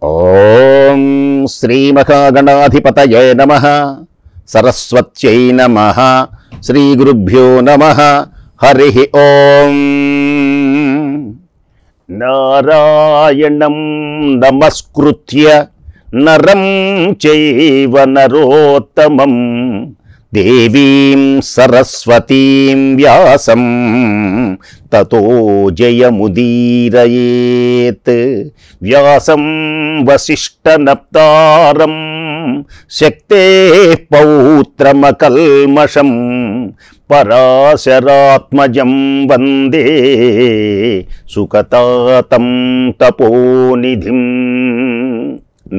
ఓం శ్రీ మహాగణాధిపతయే నమః. సరస్వత్యై నమః. శ్రీ గురుభ్యో నమః. హరి ఓం. నారాయణం నమస్కృత్య నరం చైవ నరోత్తమం దేవీం సరస్వతీం వ్యాసం తతో జయముదీరయేత్. వ్యాసం వసిష్ఠనప్తారం శక్తే పౌత్రమకల్మషం పరాశరాత్మజం వందే సుఖతాతం తపోనిధిం.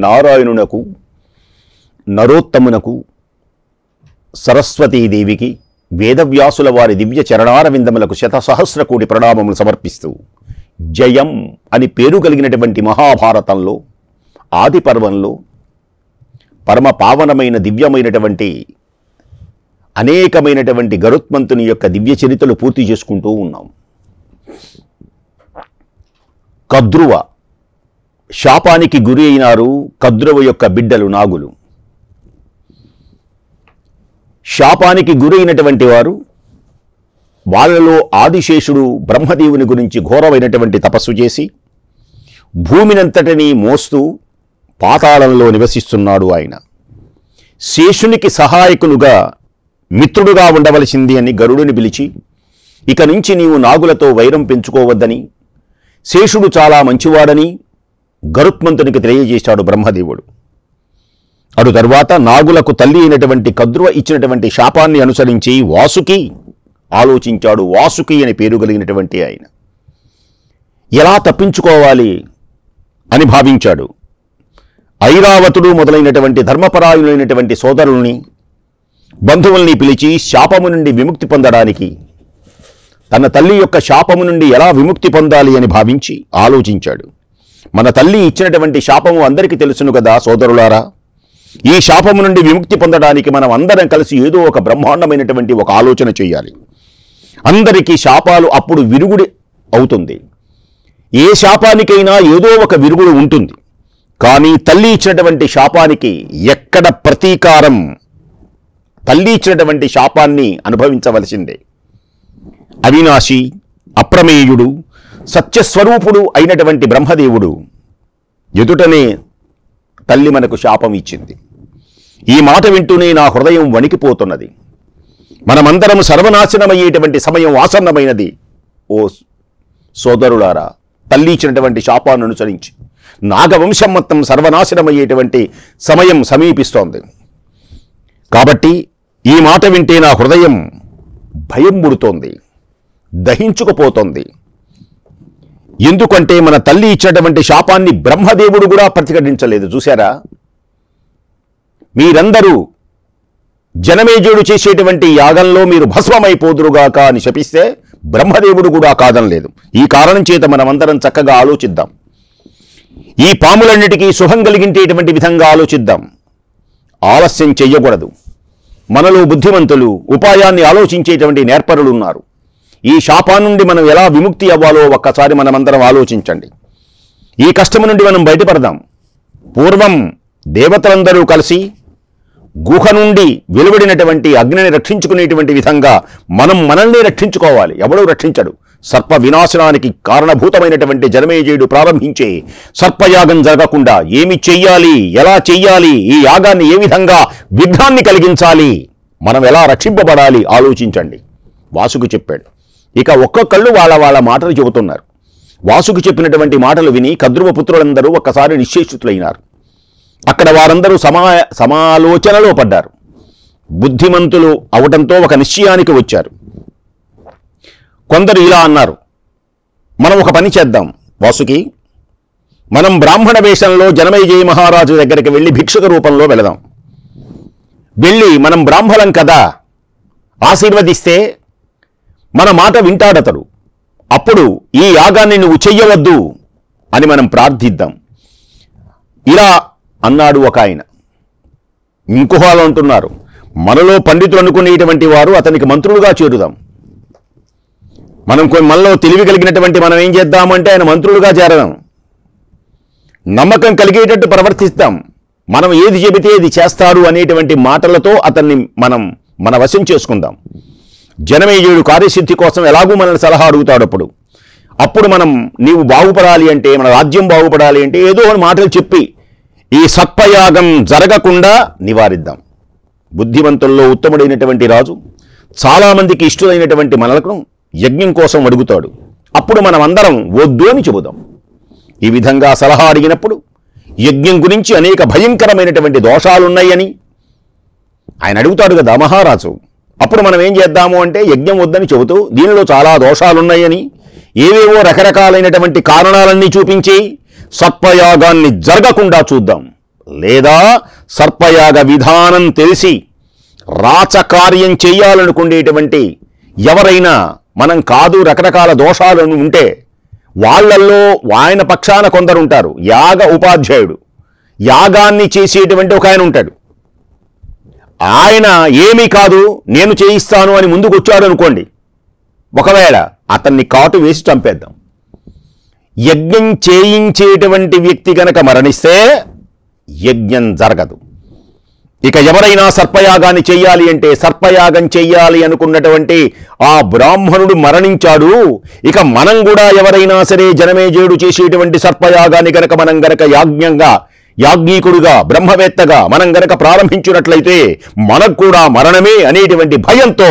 నారాయణునకు, నరోత్తమునకు, సరస్వతీదేవికి, వేదవ్యాసుల వారి దివ్య చరణారవిందములకు శతసహస్ర కోటి ప్రణామములు సమర్పిస్తూ, జయం అని పేరు కలిగినటువంటి మహాభారతంలో ఆది పర్వంలో పరమ పావనమైన దివ్యమైనటువంటి అనేకమైనటువంటి గరుత్మంతుని యొక్క దివ్య చరిత్రలు పూర్తి చేసుకుంటూ ఉన్నాం. కద్రువ శాపానికి గురి అయినారు. కద్రువ యొక్క బిడ్డలు నాగులు. శాపానికి గురైనటువంటి వారు, వాళ్ళలో ఆదిశేషుడు బ్రహ్మదేవుని గురించి ఘోరమైనటువంటి తపస్సు చేసి భూమినంతటినీ మోస్తూ పాతాళంలో నివసిస్తున్నాడు. ఆయన శేషునికి సహాయకులుగా మిత్రుడుగా ఉండవలసింది అని గరుడుని పిలిచి, ఇక నుంచి నీవు నాగులతో వైరం పెంచుకోవద్దని, శేషుడు చాలా మంచివాడని గరుత్మంతునికి తెలియజేశాడు బ్రహ్మదేవుడు. అటు తరువాత నాగులకు తల్లి అయినటువంటి కద్రువ ఇచ్చినటువంటి శాపాన్ని అనుసరించి వాసుకి ఆలోచించాడు. వాసుకి అని పేరు కలిగినటువంటి ఆయన ఎలా తప్పించుకోవాలి అని భావించాడు. ఐరావతుడు మొదలైనటువంటి ధర్మపరాయులైనటువంటి సోదరుల్ని, బంధువుల్ని పిలిచి శాపము నుండి విముక్తి పొందడానికి, తన తల్లి యొక్క శాపము నుండి ఎలా విముక్తి పొందాలి అని భావించి ఆలోచించాడు. మన తల్లి ఇచ్చినటువంటి శాపము అందరికీ తెలుసును కదా సోదరులారా. ఈ శాపము నుండి విముక్తి పొందడానికి మనం అందరం కలిసి ఏదో ఒక బ్రహ్మాండమైనటువంటి ఒక ఆలోచన చేయాలి. అందరికీ శాపాలు అప్పుడు విరుగుడి అవుతుంది. ఏ శాపానికైనా ఏదో ఒక విరుగుడు ఉంటుంది. కానీ తల్లి ఇచ్చినటువంటి శాపానికి ఎక్కడ ప్రతీకారం? తల్లి ఇచ్చినటువంటి శాపాన్ని అనుభవించవలసిందే. అవినాశి, అప్రమేయుడు, సత్యస్వరూపుడు అయినటువంటి బ్రహ్మదేవుడు ఎదుటనే తల్లి మనకు శాపం ఇచ్చింది. ఈ మాట వింటూనే నా హృదయం వణికిపోతున్నది. మనమందరం సర్వనాశనమయ్యేటువంటి సమయం ఆసన్నమైనది. ఓ సోదరులారా, తల్లి ఇచ్చినటువంటి శాపాన్ని అనుసరించి నాగవంశం మొత్తం సర్వనాశనమయ్యేటువంటి సమయం సమీపిస్తోంది. కాబట్టి ఈ మాట వింటే నా హృదయం భయం పుడుతోంది, దహించుకుపోతోంది. ఎందుకంటే మన తల్లి ఇచ్చినటువంటి శాపాన్ని బ్రహ్మదేవుడు కూడా ప్రతిఘటించలేదు. చూశారా? మీరందరూ జనమేజయుడు చేసేటువంటి యాగంలో మీరు భస్మమైపోదురుగాక అని శపిస్తే బ్రహ్మదేవుడు కూడా కాదనలేదు. ఈ కారణం చేత మనమందరం చక్కగా ఆలోచిద్దాం. ఈ పాములన్నిటికీ శుభం కలిగించేటువంటి విధంగా ఆలోచిద్దాం. ఆలస్యం చెయ్యకూడదు. మనలో బుద్ధిమంతులు, ఉపాయాన్ని ఆలోచించేటువంటి నేర్పరులు ఉన్నారు. ఈ శాపం నుండి మనం ఎలా విముక్తి అవ్వాలో ఒక్కసారి మనమందరం ఆలోచించండి. ఈ కష్టం నుండి మనం బయటపడదాం. పూర్వం దేవతలందరూ కలిసి గుహ నుండి వెలువడినటువంటి అగ్నిని రక్షించుకునేటువంటి విధంగా మనం మనల్ని రక్షించుకోవాలి. ఎవడూ రక్షించడు. సర్ప వినాశనానికి కారణభూతమైనటువంటి జనమేజయుడు ప్రారంభించే సర్పయాగం జరగకుండా ఏమి చెయ్యాలి, ఎలా చెయ్యాలి, ఈ యాగాన్ని ఏ విధంగా విఘ్నాన్ని కలిగించాలి, మనం ఎలా రక్షింపబడాలి ఆలోచించండి. వాసుకు చెప్పాడు. ఇక ఒక్కొక్కళ్ళు వాళ్ళ మాటలు చెబుతున్నారు. వాసుకు చెప్పినటువంటి మాటలు విని కద్రువ పుత్రులందరూ ఒక్కసారి నిశ్చేషితులైనారు. అక్కడ వారందరూ సమాలోచనలో పడ్డారు. బుద్ధిమంతులు అవటంతో ఒక నిశ్చయానికి వచ్చారు. కొందరు ఇలా అన్నారు, మనం ఒక పని చేద్దాం వాసుకి, మనం బ్రాహ్మణ వేషంలో జనమేజయ మహారాజు దగ్గరికి వెళ్ళి భిక్షుక రూపంలో వెళదాం. వెళ్ళి మనం బ్రాహ్మణం కదా, ఆశీర్వదిస్తే మన మాట వింటాడతడు. అప్పుడు ఈ యాగాన్ని నువ్వు చెయ్యవద్దు అని మనం ప్రార్థిద్దాం. ఇలా అన్నాడు ఒక ఆయన. ఇంకొకళ్ళు అంటున్నారు, మనలో పండితులు అనుకునేటువంటి వారు అతనికి మంత్రులుగా చేరుదాం. మనలో తెలివి కలిగినటువంటి మనం ఏం చేద్దామంటే ఆయన మంత్రులుగా చేరదాం. నమ్మకం కలిగేటట్టు ప్రవర్తిస్తాం. మనం ఏది చెబితే ఇది చేస్తాడు అనేటువంటి మాటలతో అతన్ని మన వశం చేసుకుందాం. జనమేజయుడు కార్యసిద్ధి కోసం ఎలాగూ మనల్ని సలహా అడుగుతాడు. అప్పుడు మనం నీవు బాగుపడాలి అంటే, మన రాజ్యం బాగుపడాలి అంటే ఏదో అని మాటలు చెప్పి ఈ సర్పయాగం జరగకుండా నివారిద్దాం. బుద్ధిమంతుల్లో ఉత్తముడైనటువంటి రాజు చాలామందికి ఇష్టమైనటువంటి మనలకు యజ్ఞం కోసం అడుగుతాడు. అప్పుడు మనం అందరం వద్దు అని చెబుదాం. ఈ విధంగా సలహా అడిగినప్పుడు యజ్ఞం గురించి అనేక భయంకరమైనటువంటి దోషాలున్నాయని ఆయన అడుగుతాడు కదా మహారాజు. అప్పుడు మనం ఏం చేద్దాము అంటే యజ్ఞం వద్దని చెబుతూ దీనిలో చాలా దోషాలున్నాయని ఏవేవో రకరకాలైనటువంటి కారణాలన్నీ చూపించి సర్పయాగాన్ని జరగకుండా చూద్దాం. లేదా సర్పయాగ విధానం తెలిసి రాచకార్యం చేయాలనుకునేటువంటి ఎవరైనా మనం కాదు రకరకాల దోషాలను ఉంటే వాళ్ళల్లో ఆయన పక్షాన కొందరు ఉంటారు. యాగ ఉపాధ్యాయుడు, యాగాన్ని చేసేటువంటి ఒక ఆయన ఉంటాడు. ఆయన ఏమీ కాదు నేను చేయిస్తాను అని ముందుకు వచ్చాడు అనుకోండి, ఒకవేళ అతన్ని కాటు వేసి చంపేద్దాం. యజ్ఞం చేయించేటువంటి వ్యక్తి గనక మరణిస్తే యజ్ఞం జరగదు. ఇక ఎవరైనా సర్పయాగాన్ని చెయ్యాలి అంటే, సర్పయాగం చెయ్యాలి అనుకున్నటువంటి ఆ బ్రాహ్మణుడు మరణించాడు, ఇక మనం కూడా ఎవరైనా సరే జనమేజయుడు చేసేటువంటి సర్పయాగాన్ని గనక మనం గనక యాజ్ఞికుడుగా బ్రహ్మవేత్తగా మనం గనక ప్రారంభించినట్లయితే మనకు కూడా మరణమే అనేటువంటి భయంతో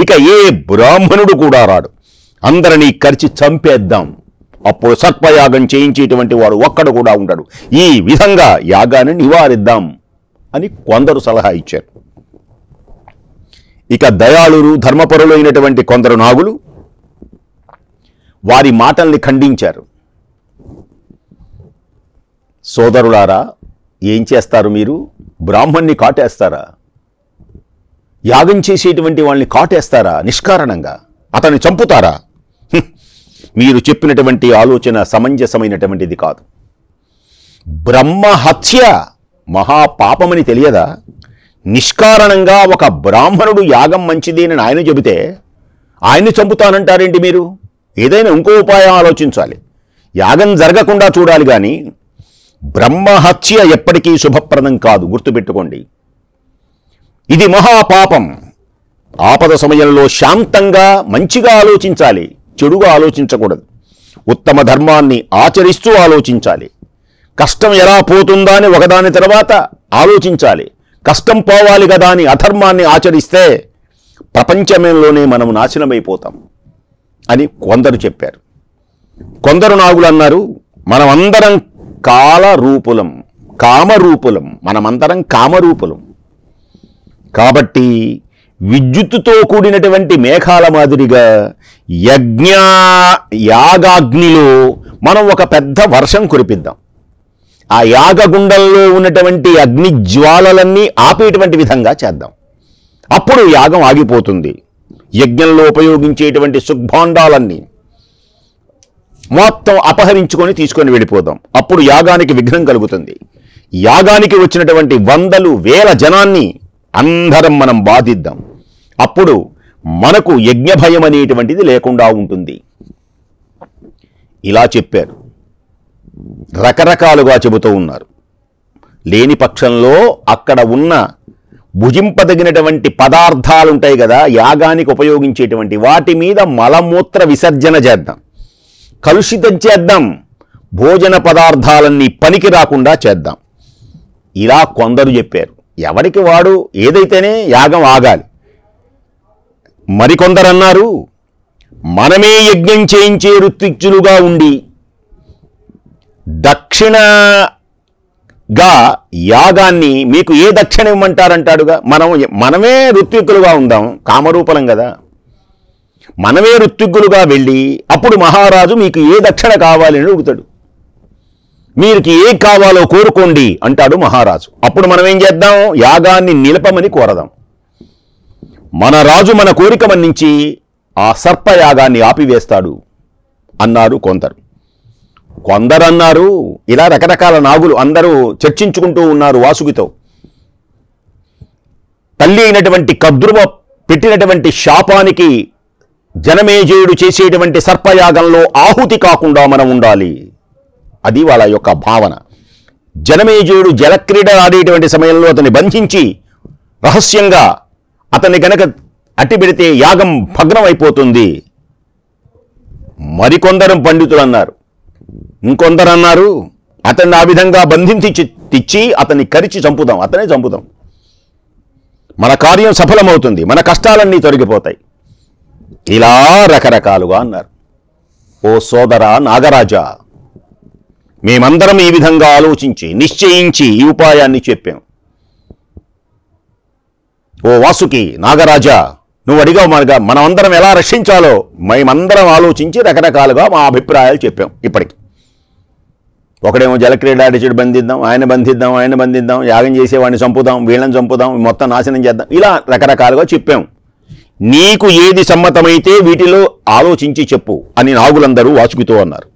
ఇక ఏ బ్రాహ్మణుడు కూడా రాడు, అందరినీ కరిచి చంపేద్దాం. అప్పుడు సర్పయాగం చేయించేటువంటి వాడు ఒక్కడు కూడా ఉండడు. ఈ విధంగా యాగాన్ని నివారిద్దాం అని కొందరు సలహా ఇచ్చారు. ఇక దయాళులు ధర్మపరులు అయినటువంటి కొందరు నాగులు వారి మాటల్ని ఖండించారు. సోదరులారా, ఏం చేస్తారు మీరు? బ్రాహ్మణ్ణి కాటేస్తారా? యాగం చేసేటువంటి వాళ్ళని కాటేస్తారా? నిష్కారణంగా అతన్ని చంపుతారా? మీరు చెప్పినటువంటి ఆలోచన సమంజసమైనటువంటిది కాదు. బ్రహ్మహత్య మహాపాపమని తెలియదా? నిష్కారణంగా ఒక బ్రాహ్మణుడు యాగం మంచిదేనని ఆయన చెబితే ఆయన్ని చంపుతానంటారేంటి మీరు? ఏదైనా ఇంకో ఉపాయం ఆలోచించాలి. యాగం జరగకుండా చూడాలి కానీ బ్రహ్మహత్య ఎప్పటికీ శుభప్రదం కాదు, గుర్తుపెట్టుకోండి. ఇది మహాపాపం. ఆపద సమయంలో శాంతంగా మంచిగా ఆలోచించాలి, చెడుగా ఆలోచించకూడదు. ఉత్తమ ధర్మాన్ని ఆచరిస్తూ ఆలోచించాలి. కష్టం ఎలా పోతుందా అని ఒకదాని తర్వాత ఆలోచించాలి. కష్టం పోవాలి కదా అని అధర్మాన్ని ఆచరిస్తే ప్రపంచంలోనే మనం నాశనమైపోతాం అని కొందరు చెప్పారు. కొందరు నాగులు అన్నారు, మనమందరం కామరూపులం, మనమందరం కామరూపులం కాబట్టి విద్యుత్తుతో కూడినటువంటి మేఘాల మాదిరిగా యాగాగ్నిలో మనం ఒక పెద్ద వర్షం కురిపిద్దాం. ఆ యాగగుండంలో ఉన్నటువంటి అగ్ని జ్వాలలన్నీ ఆపేటువంటి విధంగా చేద్దాం. అప్పుడు యాగం ఆగిపోతుంది. యజ్ఞంలో ఉపయోగించేటువంటి సుగ్భాండాలన్నీ మొత్తం అపహరించుకొని తీసుకొని వెళ్ళిపోదాం. అప్పుడు యాగానికి విఘ్నం కలుగుతుంది. యాగానికి వచ్చినటువంటి వందలు వేల జనాన్ని అందరం మనం బాధిద్దాం. అప్పుడు మనకు యజ్ఞ భయం అనేటువంటిది లేకుండా ఉంటుంది. ఇలా చెప్పారు. రకరకాలుగా చెబుతూ ఉన్నారు. లేని పక్షంలో అక్కడ ఉన్న భుజింపదగినటువంటి పదార్థాలు ఉంటాయి కదా, యాగానికి ఉపయోగించేటువంటి వాటి మీద మలమూత్ర విసర్జన చేద్దాం, కలుషితం చేద్దాం, భోజన పదార్థాలన్నీ పనికి రాకుండా చేద్దాం. ఇలా కొందరు చెప్పారు. ఎవరికి వాడు ఏదైతేనే యాగం ఆగాలి. మరికొందరు అన్నారు, మనమే యజ్ఞం చేయించే ఋత్విక్కులుగా ఉండి దక్షిణగా యాగాన్ని మీకు ఏ దక్షిణ ఇవ్వమంటారంటాడుగా. మనమే ఋత్విక్కులుగా ఉందాం, కామరూపలం కదా, మనమే ఋత్విక్కులుగా వెళ్ళి అప్పుడు మహారాజు మీకు ఏ దక్షిణ కావాలని అడుగుతాడు. మీకు ఏం కావాలో కోరుకోండి అంటాడు మహారాజు. అప్పుడు మనం ఏం చేద్దాం? యాగాన్ని నిలపమని కోరదాం. మన రాజు మన కోరిక మన్నించి ఆ సర్పయాగాన్ని ఆపివేస్తాడు అన్నారు కొందరు. కొందరన్నారు, ఇలా రకరకాల నాగులు అందరూ చర్చించుకుంటూ ఉన్నారు వాసుకితో. తల్లి అయినటువంటి కద్రువ పెట్టినటువంటి శాపానికి జనమేజయుడు చేసేటువంటి సర్పయాగంలో ఆహుతి కాకుండా మనం ఉండాలి. అది వాళ్ళ యొక్క భావన. జనమేజయుడు జలక్రీడ ఆడేటువంటి సమయంలో అతన్ని బంధించి రహస్యంగా అతన్ని గనక అట్టిపెడితే యాగం భగ్నం అయిపోతుంది. మరికొందరు పండితులు అన్నారు, ఇంకొందరు అన్నారు అతన్ని ఆ విధంగా బంధించి తెచ్చి అతన్ని కరిచి చంపుదాం, అతనే చంపుదాం, మన కార్యం సఫలమవుతుంది, మన కష్టాలన్నీ తొలగిపోతాయి. ఇలా రకరకాలుగా అన్నారు. ఓ సోదరా నాగరాజా, మేమందరం ఈ విధంగా ఆలోచించి నిశ్చయించి ఈ ఉపాయాన్ని చెప్పాం. ఓ వాసుకి నాగరాజా, నువ్వు అడిగావు మనమందరం ఎలా రక్షించాలో మేమందరం ఆలోచించి రకరకాలుగా మా అభిప్రాయాలు చెప్పాం. ఇప్పటికి ఒకడేమో జలక్రీడ ఆడిచుడు బంధిద్దాం, ఆయన బంధిద్దాం, యాగం చేసేవాడిని చంపుదాం, వీళ్ళని చంపుదాం, మొత్తం నాశనం చేద్దాం, ఇలా రకరకాలుగా చెప్పాం. నీకు ఏది సమ్మతమైతే వీటిలో ఆలోచించి చెప్పు అని నాగులందరూ వాసుకితో అన్నారు.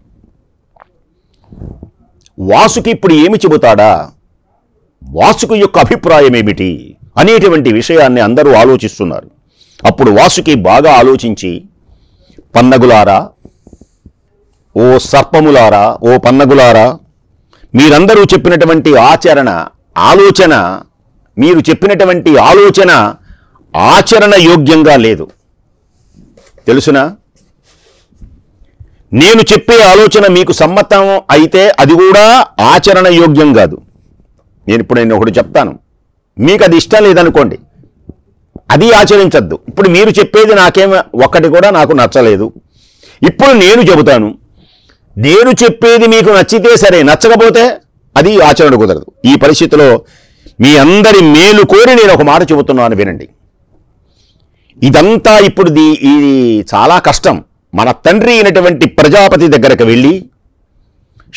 వాసుకి ఇప్పుడు ఏమి చెబుతాడా, వాసుకి యొక్క అభిప్రాయం ఏమిటి అనేటువంటి విషయాన్ని అందరూ ఆలోచిస్తున్నారు. అప్పుడు వాసుకి బాగా ఆలోచించి, పన్నగులారా, ఓ సర్పములారా, ఓ పన్నగులారా, మీరందరూ చెప్పినటువంటి ఆలోచన మీరు చెప్పినటువంటి ఆలోచన ఆచరణ యోగ్యంగా లేదు. తెలుసునా? నేను చెప్పే ఆలోచన మీకు సమ్మతం అయితే అది కూడా ఆచరణ యోగ్యం కాదు. నేను ఒకటి చెప్తాను, మీకు అది ఇష్టం లేదనుకోండి, అది ఆచరించద్దు. ఇప్పుడు మీరు చెప్పేది ఒక్కటి కూడా నాకు నచ్చలేదు. ఇప్పుడు నేను చెబుతాను, నేను చెప్పేది మీకు నచ్చితే సరే, నచ్చకపోతే అది ఆచరణ కుదరదు. ఈ పరిస్థితిలో మీ అందరి మేలు కోరి నేను ఒక మాట చెబుతున్నాను, వినండి. ఇదంతా ఇప్పుడు ఇది చాలా కష్టం. మన తండ్రి అయినటువంటి ప్రజాపతి దగ్గరకు వెళ్ళి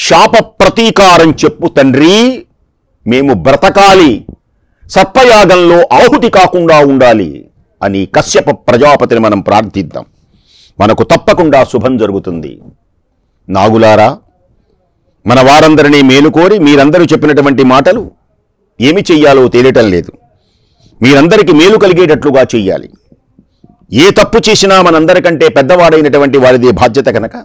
శాప ప్రతీకారం చెప్పు తండ్రి, మేము బ్రతకాలి, సర్పయాగంలో ఆహుతి కాకుండా ఉండాలి అని కశ్యప ప్రజాపతిని మనం ప్రార్థిద్దాం. మనకు తప్పకుండా శుభం జరుగుతుంది. నాగులారా, మన వారందరినీ మేలుకోరి మీరందరూ చెప్పినటువంటి మాటలు ఏమి చెయ్యాలో తెలియటం లేదు. మీరందరికీ మేలు కలిగేటట్లుగా చెయ్యాలి. ఏ తప్పు చేసినా మనందరికంటే పెద్దవాడైనటువంటి వారిదే బాధ్యత కనుక,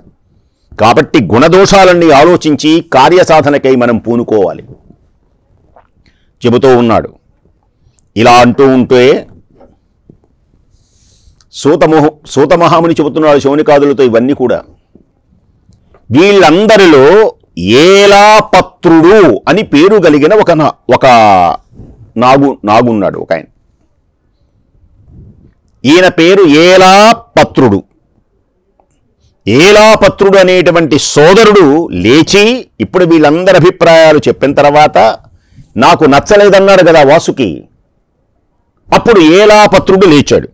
కాబట్టి గుణదోషాలన్నీ ఆలోచించి కార్యసాధనకై మనం పూనుకోవాలి చెబుతూ ఉన్నాడు. ఇలా అంటూ ఉంటే సూతమహాముని చెబుతున్నాడు శౌనికాదులతో ఇవన్నీ కూడా. వీళ్ళందరిలో ఏలాపత్రుడు అని పేరు కలిగిన ఒక నాగున్నాడు, ఒక ఆయన. ఈయన పేరు ఏలాపత్రుడు. ఏలాపత్రుడు అనేటువంటి సోదరుడు లేచి ఇప్పుడు వీళ్ళందరి అభిప్రాయాలు చెప్పిన తర్వాత నాకు నచ్చలేదన్నాడు కదా వాసుకి. అప్పుడు ఏలాపత్రుడు లేచాడు.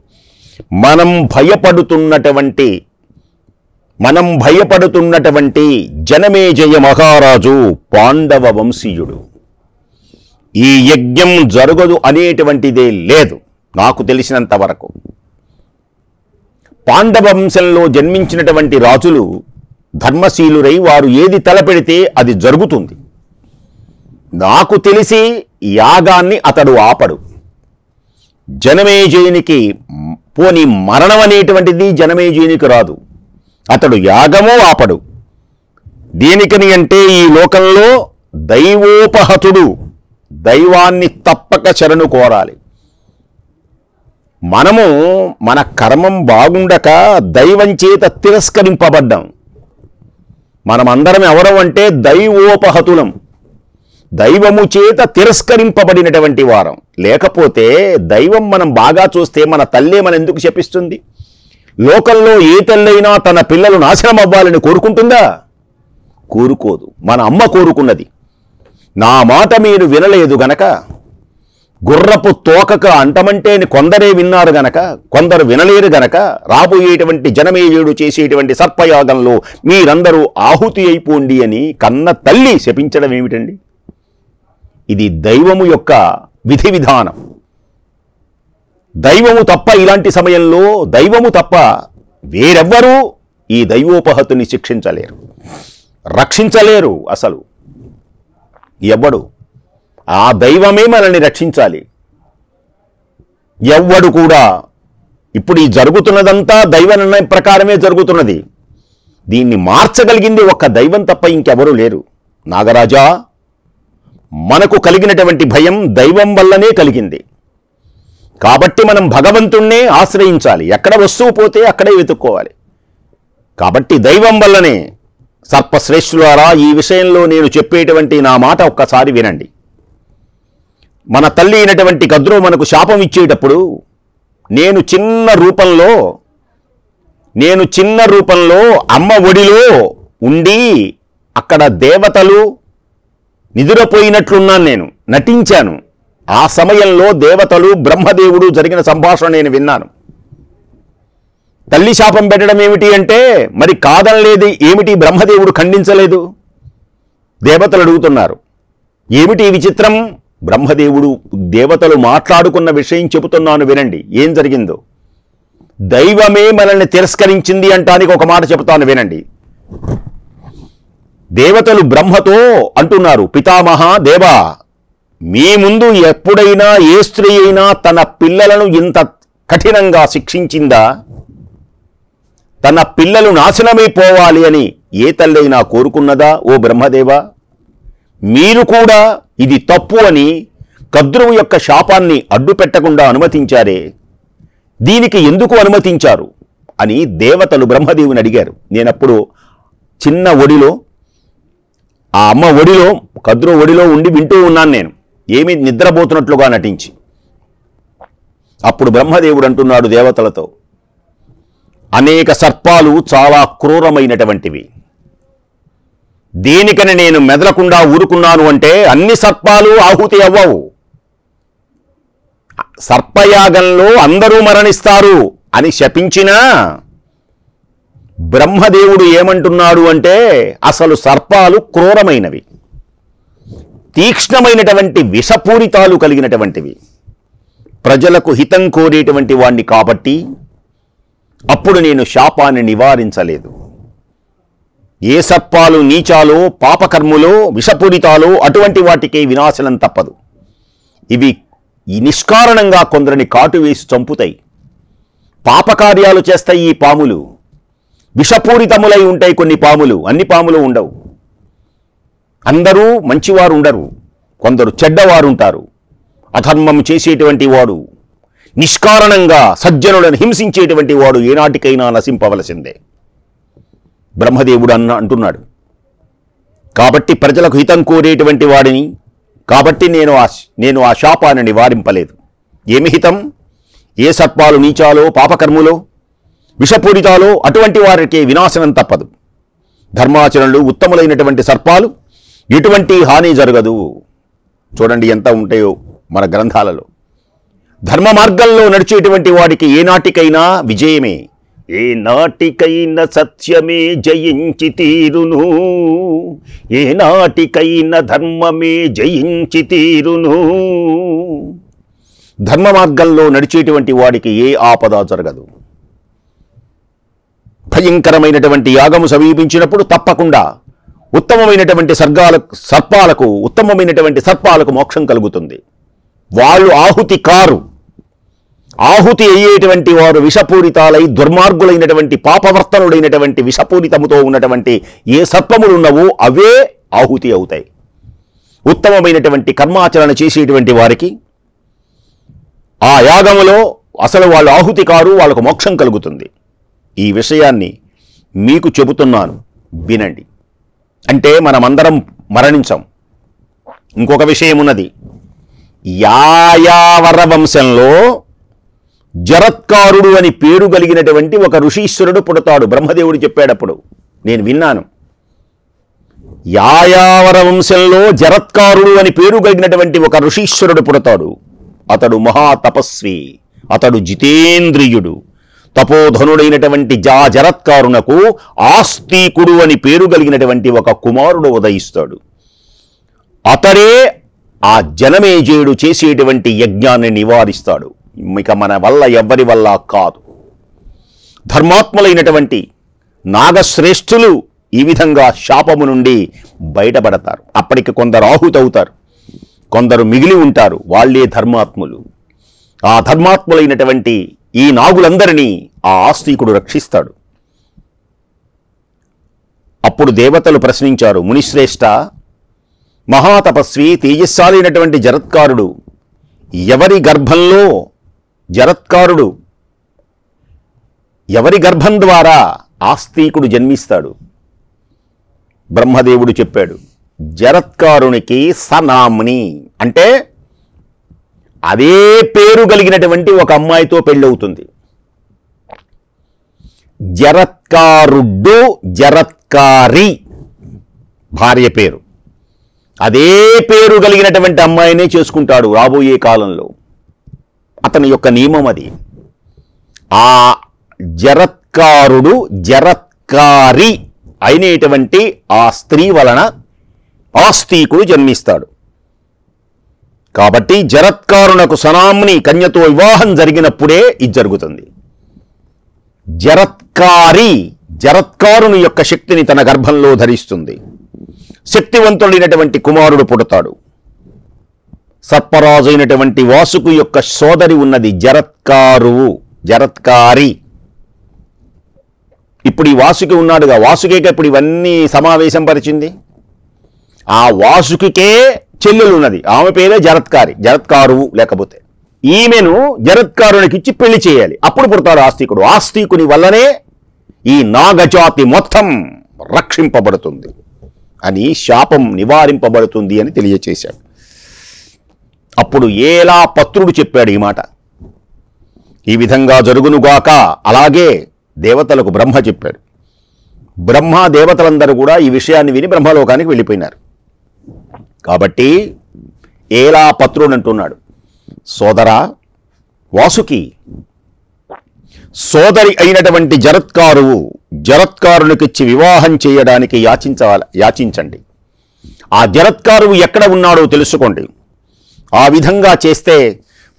మనం భయపడుతున్నటువంటి జనమేజయ మహారాజు పాండవ వంశీయుడు. ఈ యజ్ఞం జరగదు అనేటువంటిదే లేదు నాకు తెలిసినంత వరకు. పాండవ వంశంలో జన్మించినటువంటి రాజులు ధర్మశీలురై వారు ఏది తలపెడితే అది జరుగుతుంది. నాకు తెలిసి యాగాన్ని అతడు ఆపడు. జనమేజయునికి పోని మరణం అనేటువంటిది జనమేజయునికి రాదు. అతడు యాగమూ ఆపడు. దేనికని అంటే ఈ లోకంలో దైవోపహతుడు, దైవాన్ని తప్పక శరణు కోరాలి. మనము మన కర్మం బాగుండక దైవం చేత తిరస్కరింపబడ్డాం. మనమందరం ఎవరం అంటే దైవోపహతులం, దైవము చేత తిరస్కరింపబడినటువంటి వారం. లేకపోతే దైవం మనం బాగా చూస్తే మన తల్లే మన ఎందుకు శపిస్తుంది? లోకంలో ఏ తల్లైనా తన పిల్లలు నాశనం అవ్వాలని కోరుకుంటుందా? కోరుకోదు. మన అమ్మ కోరుకున్నది. నా మాట మీరు వినలేదు గనక, గుర్రపు తోకక అంటమంటే కొందరే విన్నారు గనక, కొందరు వినలేరు గనక రాబోయేటువంటి జనమేజయుడు చేసేటువంటి సర్పయాగంలో మీరందరూ ఆహుతి అయిపోండి అని కన్న తల్లి శపించడం ఏమిటండి? ఇది దైవము యొక్క విధి విధానం. దైవము తప్ప ఇలాంటి సమయంలో దైవము తప్ప వేరెవ్వరూ ఈ దైవోపహతుని శిక్షించలేరు, రక్షించలేరు. అసలు ఎవ్వడు, ఆ దైవమే మనల్ని రక్షించాలి. ఎవ్వడు కూడా. ఇప్పుడు ఈ జరుగుతున్నదంతా దైవ నిర్ణయం ప్రకారమే జరుగుతున్నది. దీన్ని మార్చగలిగింది ఒక్క దైవం తప్ప ఇంకెవరూ లేరు. నాగరాజా, మనకు కలిగినటువంటి భయం దైవం వల్లనే కలిగింది. కాబట్టి మనం భగవంతుణ్ణే ఆశ్రయించాలి. ఎక్కడ వస్తువు పోతే అక్కడే వెతుక్కోవాలి. కాబట్టి దైవం వల్లనే. సర్పశ్రేష్ఠులారా, ఈ విషయంలో నేను చెప్పేటువంటి నా మాట ఒక్కసారి వినండి. మన తల్లి అయినటువంటి కద్రు మనకు శాపం ఇచ్చేటప్పుడు నేను చిన్న రూపంలో అమ్మ ఒడిలో ఉండి అక్కడ దేవతలు నిద్రపోయినట్లున్నాను, నేను నటించాను. ఆ సమయంలో దేవతలు బ్రహ్మదేవుడు జరిగిన సంభాషణ నేను విన్నాను. తల్లి శాపం పెట్టడం ఏమిటి అంటే మరి కాదనలేదు ఏమిటి, బ్రహ్మదేవుడు ఖండించలేదు. దేవతలు అడుగుతున్నారు, ఏమిటి విచిత్రం? బ్రహ్మదేవుడు దేవతలు మాట్లాడుకున్న విషయం చెబుతున్నాను వినండి, ఏం జరిగిందో. దైవమే మనల్ని తిరస్కరించింది అంటానికి ఒక మాట చెబుతాను వినండి. దేవతలు బ్రహ్మతో అంటున్నారు, పితామహ దేవా, మీ ముందు ఎప్పుడైనా ఏ స్త్రీ అయినా తన పిల్లలను ఇంత కఠినంగా శిక్షించిందా? తన పిల్లలు నాశనమైపోవాలి అని ఏ తల్లైనా కోరుకున్నదా? ఓ బ్రహ్మదేవా, మీరు కూడా ఇది తప్పు అని కద్రువు యొక్క శాపాన్ని అడ్డుపెట్టకుండా అనుమతించారే, దీనికి ఎందుకు అనుమతించారు అని దేవతలు బ్రహ్మదేవుని అడిగారు. నేనప్పుడు చిన్న ఒడిలో, ఆ అమ్మ ఒడిలో, కద్రువు ఒడిలో ఉండి వింటూ ఉన్నాను నేను, ఏమీ నిద్రపోతున్నట్లుగా నటించి. అప్పుడు బ్రహ్మదేవుడు అంటున్నాడు దేవతలతో, అనేక సర్పాలు చాలా క్రూరమైనటువంటివి. దేనికని నేను మెదలకుండా ఊరుకున్నాను అంటే అన్ని సర్పాలు ఆహుతి అవ్వవు. సర్పయాగంలో అందరూ మరణిస్తారు అని శపించినా బ్రహ్మదేవుడు ఏమంటున్నాడు అంటే అసలు సర్పాలు క్రూరమైనవి, తీక్ష్ణమైనటువంటి విషపూరితాలు కలిగినటువంటివి, ప్రజలకు హితం కోరేటువంటి వాణ్ణి కాబట్టి అప్పుడు నేను శాపాన్ని నివారించలేదు. ఏ సర్పాలు నీచాలో, పాపకర్ములో, విషపూరితాలో అటువంటి వాటికి వినాశనం తప్పదు. ఇవి నిష్కారణంగా కొందరిని కాటు వేసి చంపుతాయి. పాపకార్యాలు చేస్తాయి ఈ పాములు. విషపూరితములై ఉంటాయి కొన్ని పాములు, అన్ని పాములు ఉండవు. అందరూ మంచివారు ఉండరు, కొందరు చెడ్డవారు ఉంటారు. అధర్మం చేసేటువంటి వాడు, నిష్కారణంగా సజ్జనులను హింసించేటువంటి వాడు ఏనాటికైనా నశింపవలసిందే. బ్రహ్మదేవుడు అంటున్నాడు, కాబట్టి ప్రజలకు హితం కోరేటువంటి వాడిని, కాబట్టి నేను ఆ శాపాన్ని నివారింపలేదు. ఏమి హితం? ఏ సర్పాలు నీచాలో, పాపకర్ములో, విషపూరితాలో అటువంటి వారికి వినాశనం తప్పదు. ధర్మాచరణలు ఉత్తములైనటువంటి సర్పాలు ఎటువంటి హాని జరగదు. చూడండి ఎంత ఉంటాయో మన గ్రంథాలలో. ధర్మ మార్గంలో నడిచేటువంటి వాడికి ఏనాటికైనా విజయమే. ఏ నాటికైనా సత్యమే జయించి తీరును, ఏ నాటికైనా ధర్మమే జయించి తీరును. ధర్మ మార్గంలో నడిచేటువంటి వాడికి ఏ ఆపద జరగదు. భయంకరమైనటువంటి యాగము సమీపించినప్పుడు తప్పకుండా ఉత్తమమైనటువంటి సర్పాలకు మోక్షం కలుగుతుంది. వాళ్ళు ఆహుతి కారు. ఆహుతి అయ్యేటువంటి వారు విషపూరితాలై దుర్మార్గులైనటువంటి పాపవర్తనుడైనటువంటి విషపూరితముతో ఉన్నటువంటి ఏ సర్పములు ఉన్నవో అవే ఆహుతి అవుతాయి. ఉత్తమమైనటువంటి కర్మాచరణ చేసేటువంటి వారికి ఆ యాగములో అసలు వాళ్ళు ఆహుతి కారు, వాళ్ళకు మోక్షం కలుగుతుంది. ఈ విషయాన్ని మీకు చెబుతున్నాను వినండి. అంటే మనమందరం మరణించాం. ఇంకొక విషయం ఉన్నది. యాయావర వంశంలో జరత్కారుడు అని పేరు కలిగినటువంటి ఒక ఋషీశ్వరుడు పుడతాడు. బ్రహ్మదేవుడు చెప్పేటప్పుడు నేను విన్నాను. యాయావర వంశంలో జరత్కారుడు అని పేరు కలిగినటువంటి ఒక ఋషీశ్వరుడు పుడతాడు. అతడు మహాతపస్వి, అతడు జితేంద్రియుడు, తపోధనుడైనటువంటి జరత్కారునకు ఆస్తికుడు అని పేరు కలిగినటువంటి ఒక కుమారుడు ఉదయిస్తాడు. అతడే ఆ జనమేజయుడు చేసేటువంటి యజ్ఞాన్ని నివారిస్తాడు. ఇక మన వల్ల ఎవ్వరి వల్ల కాదు. ధర్మాత్ములైనటువంటి నాగశ్రేష్ఠులు ఈ విధంగా శాపము నుండి బయటపడతారు. అప్పటికి కొందరు ఆహుతవుతారు, కొందరు మిగిలి ఉంటారు. వాళ్ళే ధర్మాత్ములు. ఆ ధర్మాత్ములైనటువంటి ఈ నాగులందరినీ ఆ ఆస్తికుడు రక్షిస్తాడు. అప్పుడు దేవతలు ప్రశ్నించారు, మునిశ్రేష్ఠ, మహాతపస్వి తేజస్శాలైనటువంటి జరత్కారుడు, ఎవరి గర్భంలో జరత్కారుడు, ఎవరి గర్భం ద్వారా ఆస్తికుడు జన్మిస్తాడు? బ్రహ్మదేవుడు చెప్పాడు, జరత్కారునికి సనామ్ని, అంటే అదే పేరు కలిగినటువంటి ఒక అమ్మాయితో పెళ్ళవుతుంది. జరత్కారుడు జరత్కారి భార్య పేరు, అదే పేరు కలిగినటువంటి అమ్మాయినే చేసుకుంటాడు రాబోయే కాలంలో. అతని యొక్క నియమం అది. ఆ జరత్కారుడు జరత్కారి అయినటువంటి ఆ స్త్రీ వలన ఆస్తికుడు జన్మిస్తాడు. కాబట్టి జరత్కారునకు సనామ్ని కన్యతో వివాహం జరిగినప్పుడే ఇది జరుగుతుంది. జరత్కారి జరత్కారుని యొక్క శక్తిని తన గర్భంలో ధరిస్తుంది. శక్తివంతుడైనటువంటి కుమారుడు పుడతాడు. సర్పరాజు అయినటువంటి వాసుకు యొక్క సోదరి ఉన్నది, జరత్కారువు, జరత్కారి. ఇప్పుడు ఈ వాసుకి ఉన్నాడుగా, వాసుకేక ఇప్పుడు ఇవన్నీ సమావేశం పరిచింది. ఆ వాసుకికే చెల్లెలు ఉన్నది, ఆమె పేరే జరత్కారి, జరత్కారువు. లేకపోతే ఈమెను జరత్కారునికిచ్చి పెళ్లి చేయాలి, అప్పుడు పుడతాడు ఆస్తికుడు. ఆస్తికుని వల్లనే ఈ నాగజాతి మొత్తం రక్షింపబడుతుంది అని, శాపం నివారింపబడుతుంది అని తెలియచేశాడు. అప్పుడు ఏలా పత్రుడు చెప్పాడు ఈ మాట, ఈ విధంగా జరుగునుగాక. అలాగే దేవతలకు బ్రహ్మ చెప్పాడు. బ్రహ్మ దేవతలందరూ కూడా ఈ విషయాన్ని విని బ్రహ్మలోకానికి వెళ్ళిపోయినారు. కాబట్టి ఏలా పత్రుడు అంటున్నాడు, సోదరా వాసుకి సోదరి అయినటువంటి జరత్కారునికిచ్చి వివాహం చేయడానికి యాచించండి. ఆ జరత్కారువు ఎక్కడ ఉన్నాడో తెలుసుకోండి. ఆ విధంగా చేస్తే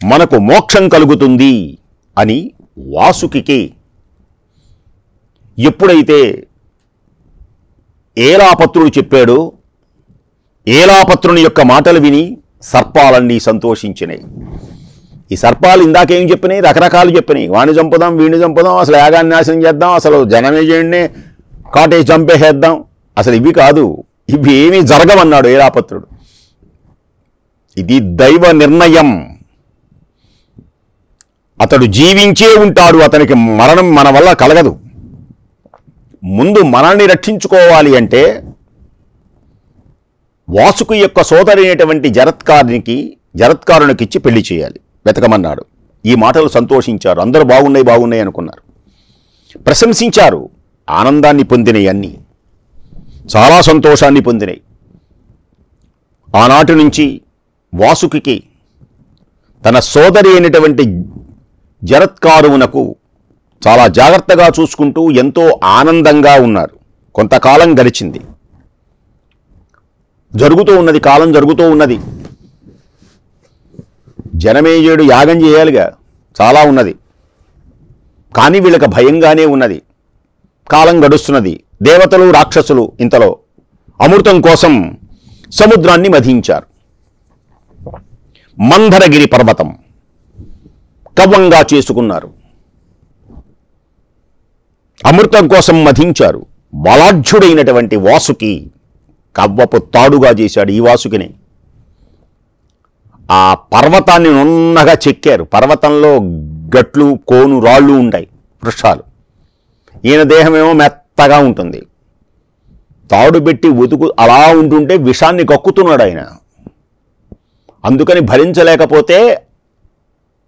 మనకు మోక్షం కలుగుతుంది అని వాసుకి ఎప్పుడైతే ఏలాపత్రుడు చెప్పాడో, ఏలాపత్రుని యొక్క మాటలు విని సర్పాలన్నీ సంతోషించినాయి. ఈ సర్పాలు ఇందాకేం చెప్పినాయి, రకరకాలు చెప్పినాయి. వాణ్ణి చంపుదాం, వీణ్ణి చంపుదాం, అసలు యాగాన్ని నాశనం చేద్దాం, అసలు జనమేజయుడిని కాటేజ్ చంపేసేద్దాం. అసలు ఇవి కాదు, ఇవి ఏమీ జరగవన్నాడు ఏలాపత్రుడు. ఇది దైవ నిర్ణయం. అతడు జీవించే ఉంటాడు, అతనికి మరణం మన వల్ల కలగదు. ముందు మనల్ని రక్షించుకోవాలి అంటే వాసుకు యొక్క సోదరి అయినటువంటి జరత్కారునికిచ్చి పెళ్లి చేయాలి, వెతకమన్నాడు. ఈ మాటలు సంతోషించారు. అందరూ బాగున్నాయి అనుకున్నారు, ప్రశంసించారు. ఆనందాన్ని పొందినాయి, అన్నీ చాలా సంతోషాన్ని పొందినాయి. ఆనాటి నుంచి వాసుకి తన సోదరి అయినటువంటి జరత్కారువునకు చాలా జాగ్రత్తగా చూసుకుంటూ ఎంతో ఆనందంగా ఉన్నారు. కొంతకాలం గడిచింది, కాలం జరుగుతూ ఉన్నది. జనమేజయుడు యాగం చేయాలిగా, చాలా ఉన్నది. కానీ వీళ్ళకి భయంగానే ఉన్నది. కాలం గడుస్తున్నది. దేవతలు రాక్షసులు ఇంతలో అమృతం కోసం సముద్రాన్ని మధించారు. మందరగిరి పర్వతం కవ్వంగా చేసుకున్నారు. అమృతం కోసం మధించారు. బలాఢ్యుడైనటువంటి వాసుకి కవ్వపు తాడుగా చేశాడు ఈ వాసుకిని. ఆ పర్వతాన్ని నున్నగా చెక్కారు. పర్వతంలో గట్లు, కోను, రాళ్ళు ఉంటాయి, వృక్షాలు. ఈయన దేహమేమో మెత్తగా ఉంటుంది. తాడు పెట్టి అలా ఉంటుంటే విషాన్ని కక్కుతున్నాడు ఆయన. అందుకని భరించలేకపోతే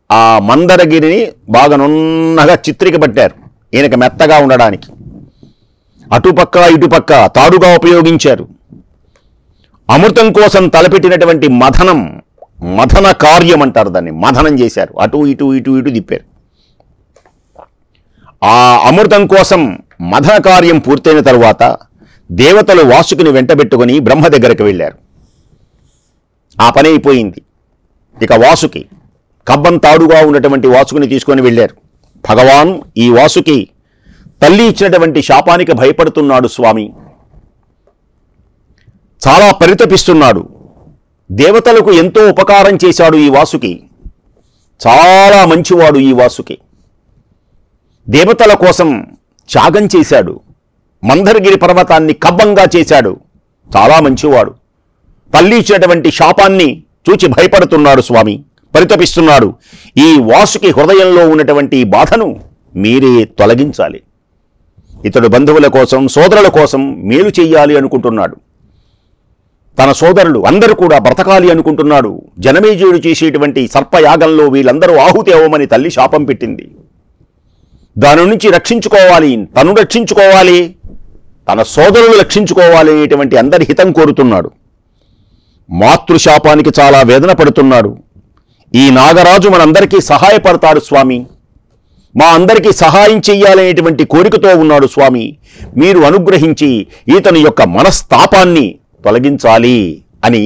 ఆ మందరగిరిని బాగా నున్నగా చిత్రిక పట్టారు ఈయనకి మెత్తగా ఉండడానికి. అటుపక్క ఇటుపక్క తాడుగా ఉపయోగించారు. అమృతం కోసం తలపెట్టినటువంటి మథన కార్యం అంటారు దాన్ని, మథనం చేశారు. అటు ఇటు తిప్పారు. ఆ అమృతం కోసం మథన కార్యం పూర్తయిన తరువాత దేవతలు వాసుకిని వెంటబెట్టుకుని బ్రహ్మ దగ్గరకు వెళ్ళారు. ఆ పని అయిపోయింది. ఇక వాసుకి కబ్బం తాడుగా ఉన్నటువంటి వాసుకుని తీసుకొని వెళ్ళారు. భగవాన్, ఈ వాసుకి తల్లి ఇచ్చినటువంటి శాపానికి భయపడుతున్నాడు స్వామి, చాలా పరితపిస్తున్నాడు. దేవతలకు ఎంతో ఉపకారం చేశాడు ఈ వాసుకి, చాలా మంచివాడు ఈ వాసుకి. దేవతల కోసం త్యాగం చేశాడు. మందరగిరి పర్వతాన్ని కబ్బంగా చేశాడు, చాలా మంచివాడు. తల్లి ఇచ్చినటువంటి శాపాన్ని చూచి భయపడుతున్నాడు స్వామి, పరితపిస్తున్నాడు. ఈ వాసుకి హృదయంలో ఉన్నటువంటి బాధను మీరే తొలగించాలి. ఇతడు బంధువుల కోసం, సోదరుల కోసం మేలు చెయ్యాలి అనుకుంటున్నాడు. తన సోదరులు అందరూ కూడా బ్రతకాలి అనుకుంటున్నాడు. జనమేజయుడు చేసేటువంటి సర్పయాగంలో వీళ్ళందరూ ఆహుతి అవ్వమని తల్లి శాపం పెట్టింది. దాని నుంచి రక్షించుకోవాలి, తను రక్షించుకోవాలి, తన సోదరులు రక్షించుకోవాలి అనేటువంటి అందరి హితం కోరుతున్నాడు. మాతృశాపానికి చాలా వేదన పడుతున్నాడు. ఈ నాగరాజు మనందరికీ సహాయపడతాడు స్వామి, మా అందరికీ సహాయం చెయ్యాలనేటువంటి కోరికతో ఉన్నాడు స్వామి, మీరు అనుగ్రహించి ఇతని యొక్క మనస్తాపాన్ని తొలగించాలి అని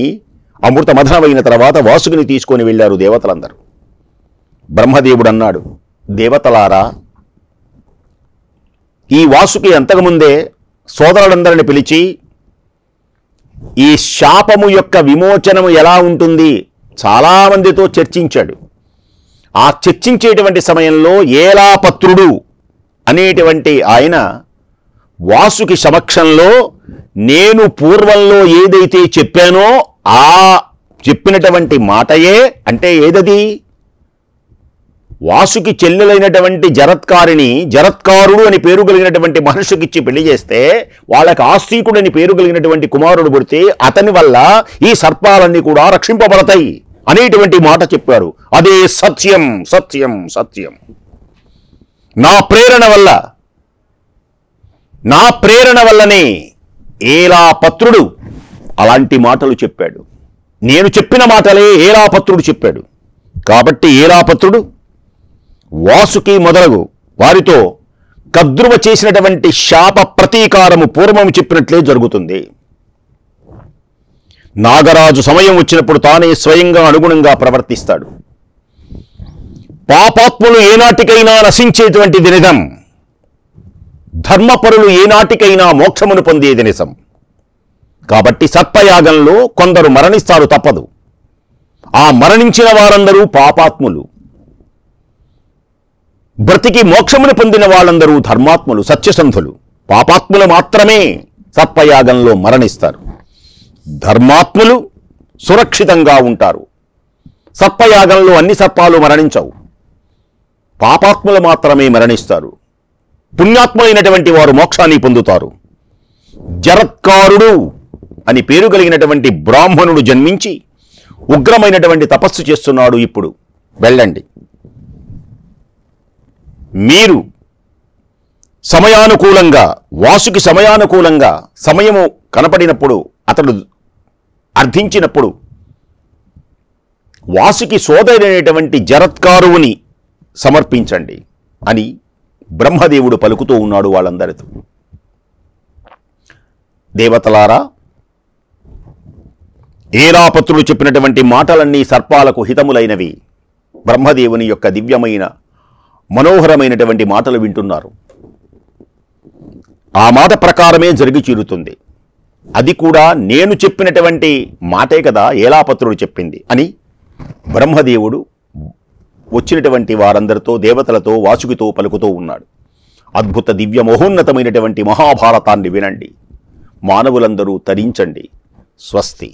అమృత మథనమైన తర్వాత వాసుకిని తీసుకొని వెళ్ళారు దేవతలందరూ. బ్రహ్మదేవుడు అన్నాడు, దేవతలారా, ఈ వాసుకి అంతకుముందే సోదరులందరిని పిలిచి ఈ శాపము యొక్క విమోచనము ఎలా ఉంటుంది చాలామందితో చర్చించాడు. ఆ చర్చించేటువంటి సమయంలో ఏలాపత్రుడు అనేటువంటి ఆయన వాసుకి సమక్షంలో నేను పూర్వంలో ఏదైతే చెప్పానో ఆ చెప్పినటువంటి మాటయే, అంటే ఏదది, వాసుకి చెల్లెలైనటువంటి జరత్కారుడు అని పేరు కలిగినటువంటి మహర్షికిచ్చి పెళ్లి చేస్తే వాళ్ళకి ఆస్తికుడు అని పేరు కలిగినటువంటి కుమారుడు పుడితే అతని వల్ల ఈ సర్పాలన్నీ కూడా రక్షింపబడతాయి అనేటువంటి మాట చెప్పారు. అదే సత్యం, సత్యం, సత్యం. నా ప్రేరణ వల్లనే ఏలాపత్రుడు అలాంటి మాటలు చెప్పాడు. నేను చెప్పిన మాటలే ఏలాపత్రుడు చెప్పాడు. కాబట్టి ఏలాపత్రుడు వాసుకి మొదలగు వారితో కద్రువ చేసినటువంటి శాప ప్రతీకారము పూర్వము చెప్పినట్లే జరుగుతుంది. నాగరాజు సమయం వచ్చినప్పుడు తానే స్వయంగా అనుగుణంగా ప్రవర్తిస్తాడు. పాపాత్ములు ఏనాటికైనా నశించేటువంటిది నిజం, ధర్మపరులు ఏనాటికైనా మోక్షమును పొందేది నిజం. కాబట్టి సర్పయాగంలో కొందరు మరణిస్తారు, తప్పదు. ఆ మరణించిన వారందరూ పాపాత్ములు, బ్రతికి మోక్షమును పొందిన వాళ్ళందరూ ధర్మాత్ములు, సత్యసంధులు. పాపాత్ములు మాత్రమే సర్పయాగంలో మరణిస్తారు. ధర్మాత్ములు సురక్షితంగా ఉంటారు. సర్పయాగంలో అన్ని సర్పాలు మరణించవు, పాపాత్ములు మాత్రమే మరణిస్తారు. పుణ్యాత్ములైనటువంటి వారు మోక్షాన్ని పొందుతారు. జరత్కారుడు అని పేరు కలిగినటువంటి బ్రాహ్మణుడు జన్మించి ఉగ్రమైనటువంటి తపస్సు చేస్తున్నాడు. ఇప్పుడు వెళ్ళండి, మీరు సమయానుకూలంగా, వాసుకి సమయానుకూలంగా సమయము కనపడినప్పుడు, అతడు అర్థించినప్పుడు వాసుకి సోదరైనటువంటి జరత్కారువుని సమర్పించండి అని బ్రహ్మదేవుడు పలుకుతూ ఉన్నాడు వాళ్ళందరితో. దేవతలారా, ఏలాపత్రుడు చెప్పినటువంటి మాటలన్నీ సర్పాలకు హితములైనవి. బ్రహ్మదేవుని యొక్క దివ్యమైన మనోహరమైనటువంటి మాటలు వింటున్నారు. ఆ మాట ప్రకారమే జరిగి తీరుతుంది. అది కూడా నేను చెప్పినటువంటి మాటే కదా ఏలాపత్రుడు చెప్పింది అని బ్రహ్మదేవుడు వచ్చినటువంటి వారందరితో, దేవతలతో, వాసుకితో పలుకుతూ ఉన్నాడు. అద్భుత దివ్య మహోన్నతమైనటువంటి మహాభారతాన్ని వినండి, మానవులందరూ తరించండి. స్వస్తి.